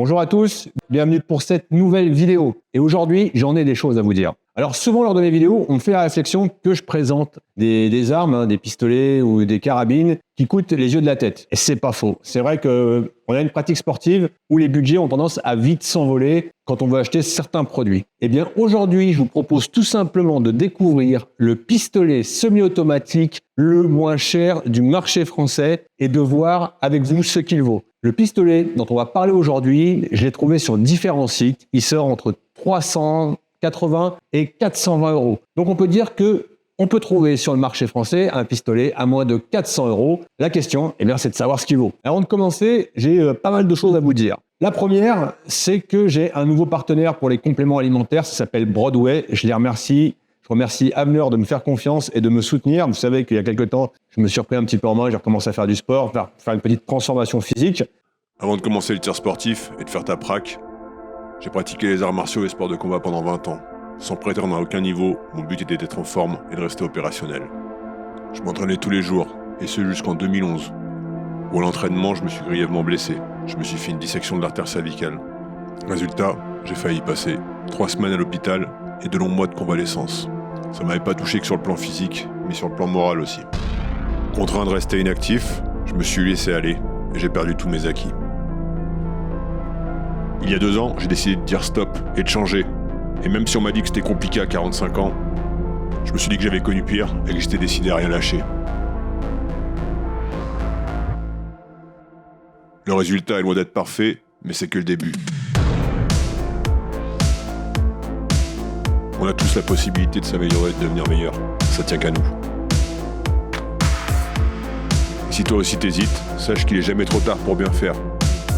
Bonjour à tous, bienvenue pour cette nouvelle vidéo. Et aujourd'hui, j'en ai des choses à vous dire. Alors souvent lors de mes vidéos, on me fait la réflexion que je présente des armes, des pistolets ou des carabines qui coûtent les yeux de la tête. Et c'est pas faux. C'est vrai qu'on a une pratique sportive où les budgets ont tendance à vite s'envoler quand on veut acheter certains produits. Eh bien aujourd'hui, je vous propose tout simplement de découvrir le pistolet semi-automatique le moins cher du marché français et de voir avec vous ce qu'il vaut. Le pistolet dont on va parler aujourd'hui, je l'ai trouvé sur différents sites. Il sort entre 380 et 420 euros. Donc on peut dire que on peut trouver sur le marché français un pistolet à moins de 400 euros. La question, c'est de savoir ce qu'il vaut. Avant de commencer, j'ai pas mal de choses à vous dire. La première, c'est que j'ai un nouveau partenaire pour les compléments alimentaires. Ça s'appelle Broadway. Je les remercie. Je remercie Avenir de me faire confiance et de me soutenir. Vous savez qu'il y a quelques temps, je me suis repris un petit peu en main. J'ai recommencé à faire du sport, faire une petite transformation physique. Avant de commencer le tir sportif et de faire ta praque, j'ai pratiqué les arts martiaux et sports de combat pendant 20 ans. Sans prétendre à aucun niveau, mon but était d'être en forme et de rester opérationnel. Je m'entraînais tous les jours, et ce jusqu'en 2011, où à l'entraînement je me suis grièvement blessé. Je me suis fait une dissection de l'artère cervicale. Résultat, j'ai failli y passer 3 semaines à l'hôpital et de longs mois de convalescence. Ça m'avait pas touché que sur le plan physique, mais sur le plan moral aussi. Contraint de rester inactif, je me suis laissé aller et j'ai perdu tous mes acquis. Il y a 2 ans, j'ai décidé de dire stop et de changer. Et même si on m'a dit que c'était compliqué à 45 ans, je me suis dit que j'avais connu pire et que j'étais décidé à rien lâcher. Le résultat est loin d'être parfait, mais c'est que le début. On a tous la possibilité de s'améliorer et de devenir meilleur. Ça tient qu'à nous. Et si toi aussi t'hésites, sache qu'il est jamais trop tard pour bien faire.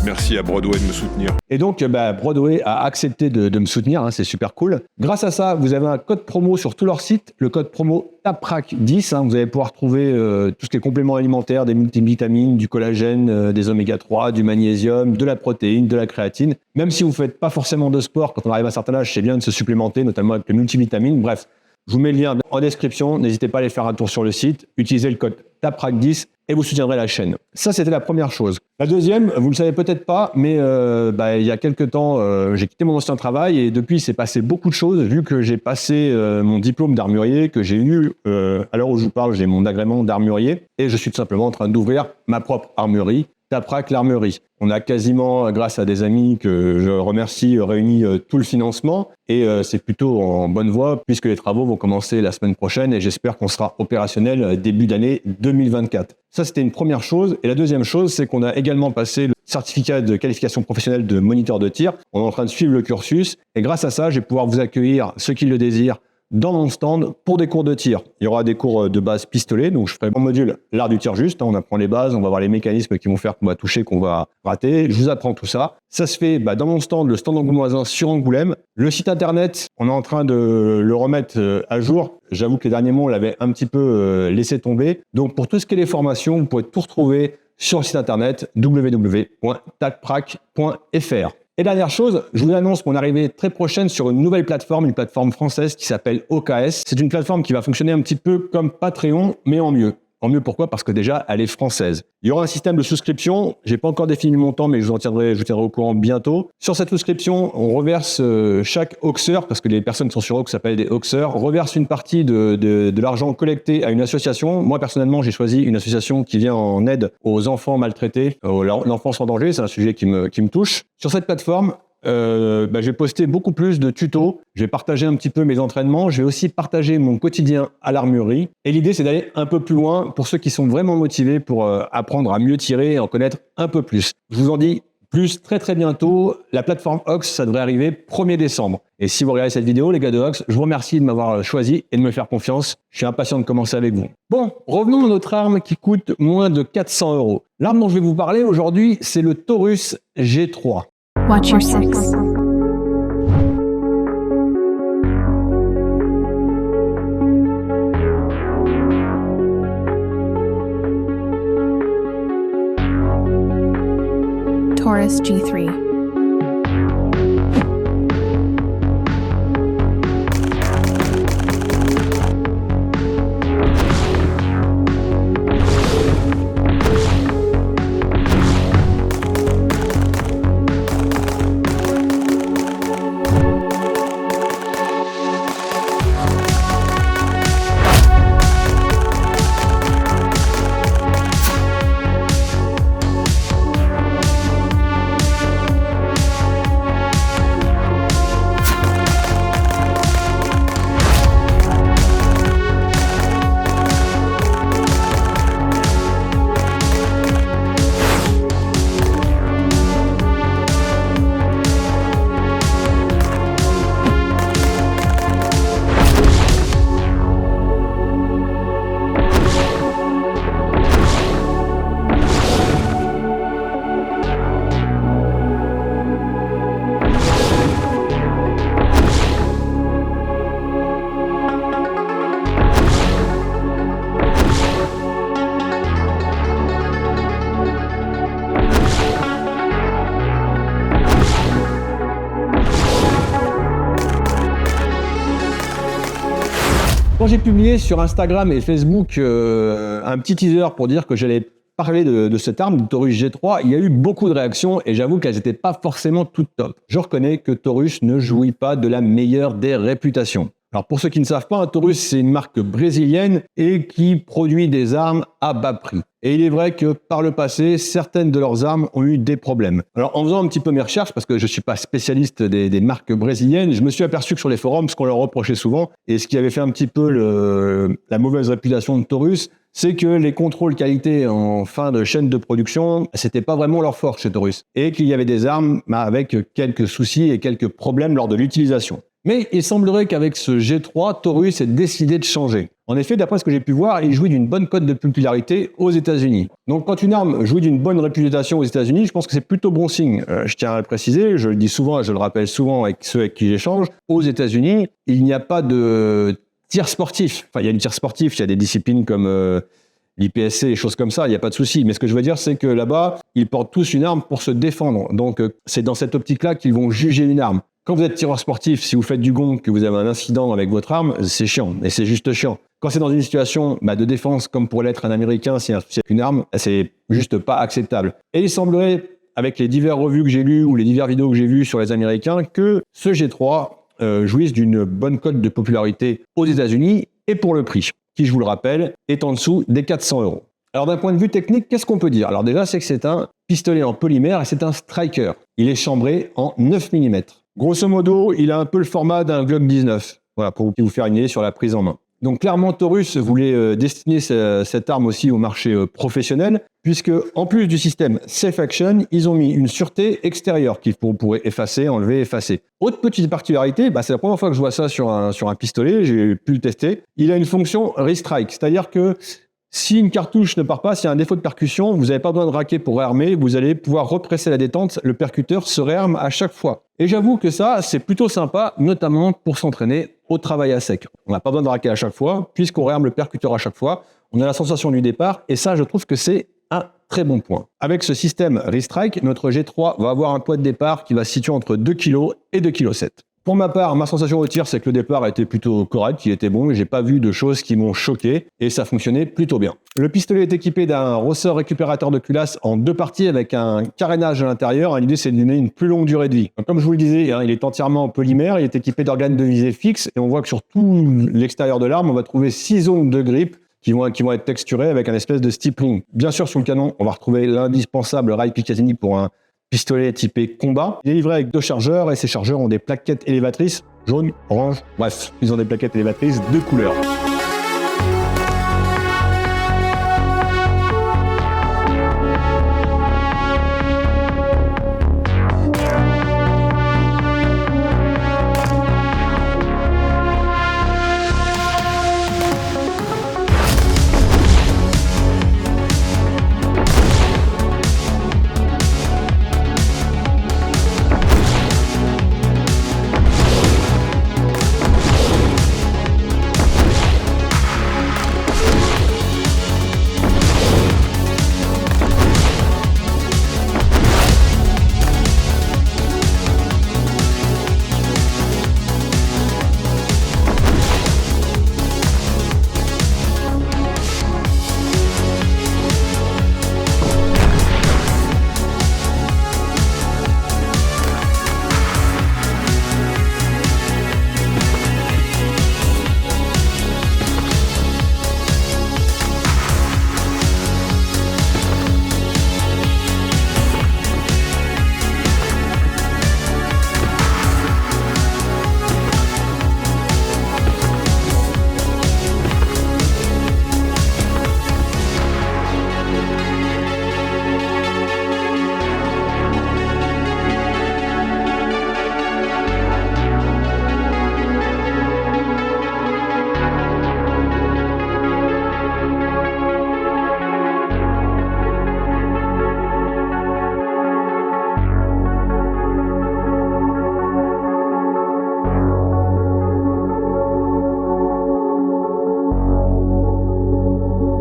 Merci à Broadway de me soutenir. Et donc, Broadway a accepté de me soutenir, c'est super cool. Grâce à ça, vous avez un code promo sur tout leur site, le code promo TAPRAC10. Vous allez pouvoir trouver tout ce qui est compléments alimentaires, des multivitamines, du collagène, des oméga 3, du magnésium, de la protéine, de la créatine. Même si vous ne faites pas forcément de sport, quand on arrive à un certain âge, c'est bien de se supplémenter, notamment avec les multivitamines. Bref, je vous mets le lien en description. N'hésitez pas à aller faire un tour sur le site, utilisez le code TAPRAC10 et vous soutiendrez la chaîne. Ça, c'était la première chose. La deuxième, vous ne le savez peut-être pas, mais il y a quelques temps, j'ai quitté mon ancien travail et depuis, il s'est passé beaucoup de choses. Vu que j'ai passé mon diplôme d'armurier, que j'ai eu, à l'heure où je vous parle, j'ai mon agrément d'armurier et je suis tout simplement en train d'ouvrir ma propre armurerie, Taprac l'Armerie. On a quasiment, grâce à des amis que je remercie, réuni tout le financement et c'est plutôt en bonne voie puisque les travaux vont commencer la semaine prochaine et j'espère qu'on sera opérationnel début d'année 2024. Ça, c'était une première chose. Et la deuxième chose, c'est qu'on a également passé le certificat de qualification professionnelle de moniteur de tir. On est en train de suivre le cursus et grâce à ça, je vais pouvoir vous accueillir, ceux qui le désirent, dans mon stand pour des cours de tir. Il y aura des cours de base pistolet, donc je ferai en module l'art du tir juste, on apprend les bases, on va voir les mécanismes qui vont faire qu'on va toucher, qu'on va rater, je vous apprends tout ça. Ça se fait dans mon stand, le stand angoumoisin sur Angoulême. Le site internet, on est en train de le remettre à jour. J'avoue que les derniers mois, on l'avait un petit peu laissé tomber. Donc pour tout ce qui est les formations, vous pouvez tout retrouver sur le site internet www.taprac.fr. Et dernière chose, je vous annonce qu'on est arrivé très prochaine sur une nouvelle plateforme, une plateforme française qui s'appelle OKS. C'est une plateforme qui va fonctionner un petit peu comme Patreon, mais en mieux. En mieux, pourquoi ? Parce que déjà, elle est française. Il y aura un système de souscription. J'ai pas encore défini le montant, mais je vous tiendrai au courant bientôt. Sur cette souscription, on reverse chaque hoxeur, parce que les personnes qui sont sur Hox s'appellent des hoxeurs, reverse une partie de l'argent collecté à une association. Moi, personnellement, j'ai choisi une association qui vient en aide aux enfants maltraités, l'enfance en danger. C'est un sujet qui me touche. Sur cette plateforme, je vais poster beaucoup plus de tutos, je vais partager un petit peu mes entraînements, je vais aussi partager mon quotidien à l'armurerie. Et l'idée, c'est d'aller un peu plus loin pour ceux qui sont vraiment motivés pour apprendre à mieux tirer et en connaître un peu plus. Je vous en dis plus très très bientôt. La plateforme Hox, ça devrait arriver 1er décembre. Et si vous regardez cette vidéo, les gars de Hox, je vous remercie de m'avoir choisi et de me faire confiance. Je suis impatient de commencer avec vous. Bon, revenons à notre arme qui coûte moins de 400 euros. L'arme dont je vais vous parler aujourd'hui, c'est le Taurus G3. Watch your six. Taurus G3. Quand j'ai publié sur Instagram et Facebook un petit teaser pour dire que j'allais parler de cette arme, de Taurus G3, il y a eu beaucoup de réactions et j'avoue qu'elles n'étaient pas forcément toutes top. Je reconnais que Taurus ne jouit pas de la meilleure des réputations. Alors pour ceux qui ne savent pas, Taurus c'est une marque brésilienne et qui produit des armes à bas prix. Et il est vrai que par le passé, certaines de leurs armes ont eu des problèmes. Alors en faisant un petit peu mes recherches, parce que je ne suis pas spécialiste des marques brésiliennes, je me suis aperçu que sur les forums, ce qu'on leur reprochait souvent, et ce qui avait fait un petit peu la mauvaise réputation de Taurus, c'est que les contrôles qualité en fin de chaîne de production, c'était pas vraiment leur force chez Taurus. Et qu'il y avait des armes avec quelques soucis et quelques problèmes lors de l'utilisation. Mais il semblerait qu'avec ce G3, Taurus ait décidé de changer. En effet, d'après ce que j'ai pu voir, il jouit d'une bonne cote de popularité aux États-Unis. Donc quand une arme jouit d'une bonne réputation aux États-Unis, je pense que c'est plutôt bon signe. Je tiens à le préciser, je le dis souvent et je le rappelle souvent avec ceux avec qui j'échange. Aux États-Unis, il n'y a pas de tir sportif. Enfin, il y a du tir sportif, il y a des disciplines comme l'IPSC et choses comme ça, il n'y a pas de souci. Mais ce que je veux dire, c'est que là-bas, ils portent tous une arme pour se défendre. Donc c'est dans cette optique-là qu'ils vont juger une arme. Quand vous êtes tireur sportif, si vous faites du gong, que vous avez un incident avec votre arme, c'est chiant, et c'est juste chiant. Quand c'est dans une situation de défense, comme pourrait l'être un Américain, si c'est une arme, c'est juste pas acceptable. Et il semblerait, avec les diverses revues que j'ai lues ou les diverses vidéos que j'ai vues sur les Américains, que ce G3 jouisse d'une bonne cote de popularité aux États-Unis et pour le prix, qui, je vous le rappelle, est en dessous des 400 €. Alors d'un point de vue technique, qu'est-ce qu'on peut dire? Alors déjà, c'est que c'est un pistolet en polymère et c'est un striker. Il est chambré en 9 mm. Grosso modo, il a un peu le format d'un Glock 19, voilà, pour vous faire une idée sur la prise en main. Donc clairement, Taurus voulait destiner cette arme aussi au marché professionnel, puisque en plus du système Safe Action, ils ont mis une sûreté extérieure qui pourrait effacer, enlever, effacer. Autre petite particularité, c'est la première fois que je vois ça sur un pistolet, j'ai pu le tester, il a une fonction Restrike, c'est-à-dire que si une cartouche ne part pas, s'il y a un défaut de percussion, vous n'avez pas besoin de raquer pour réarmer, vous allez pouvoir represser la détente, le percuteur se réarme à chaque fois. Et j'avoue que ça, c'est plutôt sympa, notamment pour s'entraîner au travail à sec. On n'a pas besoin de raquer à chaque fois, puisqu'on réarme le percuteur à chaque fois, on a la sensation du départ, et ça, je trouve que c'est un très bon point. Avec ce système Restrike, notre G3 va avoir un poids de départ qui va se situer entre 2 kg et 2,7 kg. Pour ma part, ma sensation au tir, c'est que le départ a été plutôt correct, il était bon, et j'ai pas vu de choses qui m'ont choqué, et ça fonctionnait plutôt bien. Le pistolet est équipé d'un ressort récupérateur de culasse en 2 parties avec un carénage à l'intérieur. L'idée, c'est de donner une plus longue durée de vie. Comme je vous le disais, il est entièrement en polymère, il est équipé d'organes de visée fixes, et on voit que sur tout l'extérieur de l'arme, on va trouver 6 zones de grip qui vont être texturées avec un espèce de stippling. Bien sûr, sur le canon, on va retrouver l'indispensable rail Picatinny pour un pistolet typé combat. Il est livré avec 2 chargeurs et ces chargeurs ont des plaquettes élévatrices jaune, orange, bref, ils ont des plaquettes élévatrices de couleurs.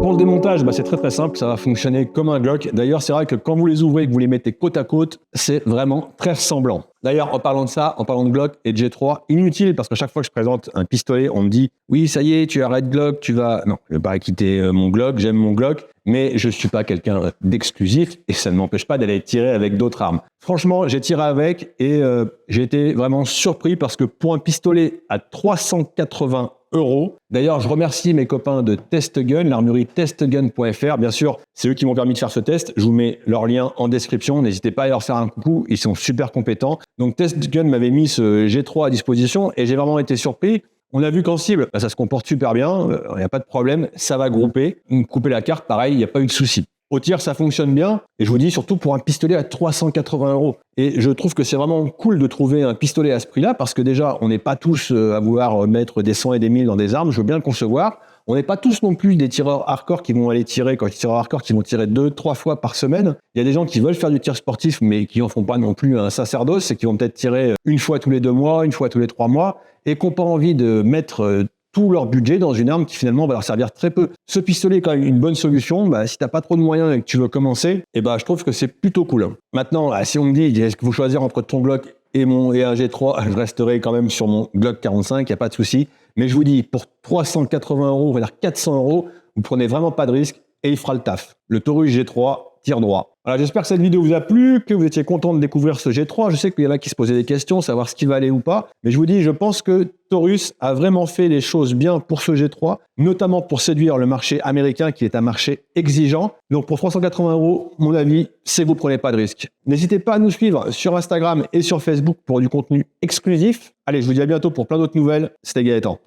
Pour le démontage, c'est très simple, ça va fonctionner comme un Glock. D'ailleurs, c'est vrai que quand vous les ouvrez et que vous les mettez côte à côte, c'est vraiment très ressemblant. D'ailleurs, en parlant de ça, en parlant de Glock et de G3, inutile parce qu'à chaque fois que je présente un pistolet, on me dit « Oui, ça y est, tu arrêtes Glock, tu vas… » Non, je ne vais pas quitter mon Glock, j'aime mon Glock, mais je ne suis pas quelqu'un d'exclusif et ça ne m'empêche pas d'aller tirer avec d'autres armes. Franchement, j'ai tiré avec et j'ai été vraiment surpris parce que pour un pistolet à 380 €. D'ailleurs, je remercie mes copains de TestGun, l'armurerie testgun.fr. Bien sûr, c'est eux qui m'ont permis de faire ce test. Je vous mets leur lien en description. N'hésitez pas à leur faire un coucou. Ils sont super compétents. Donc, TestGun m'avait mis ce G3 à disposition et j'ai vraiment été surpris. On a vu qu'en cible, ça se comporte super bien. Il n'y a pas de problème. Ça va grouper. Couper la carte, pareil, il n'y a pas eu de souci. Au tir, ça fonctionne bien. Et je vous dis surtout pour un pistolet à 380 €. Et je trouve que c'est vraiment cool de trouver un pistolet à ce prix-là parce que déjà, on n'est pas tous à vouloir mettre des 100 et des 1000 dans des armes. Je veux bien le concevoir. On n'est pas tous non plus des tireurs hardcore qui vont aller tirer, quand ils tirent hardcore, qui vont tirer 2-3 fois par semaine. Il y a des gens qui veulent faire du tir sportif, mais qui n'en font pas non plus un sacerdoce, et qui vont peut-être tirer une fois tous les 2 mois, une fois tous les 3 mois, et qui n'ont pas envie de mettre tout leur budget dans une arme qui finalement va leur servir très peu. Ce pistolet est quand même une bonne solution. Si t'as pas trop de moyens et que tu veux commencer, je trouve que c'est plutôt cool. Maintenant, si on me dit est-ce qu'il faut choisir entre ton Glock et un G3, je resterai quand même sur mon Glock 45, il n'y a pas de souci. Mais je vous dis, pour 380 €, on va dire 400 €, vous prenez vraiment pas de risque et il fera le taf. Le Taurus G3 tire droit. Voilà, j'espère que cette vidéo vous a plu, que vous étiez content de découvrir ce G3. Je sais qu'il y en a qui se posaient des questions, savoir ce qui va aller ou pas. Mais je vous dis, je pense que Taurus a vraiment fait les choses bien pour ce G3, notamment pour séduire le marché américain qui est un marché exigeant. Donc pour 380 €, mon avis, c'est que vous prenez pas de risque. N'hésitez pas à nous suivre sur Instagram et sur Facebook pour du contenu exclusif. Allez, je vous dis à bientôt pour plein d'autres nouvelles. C'était Gaëtan.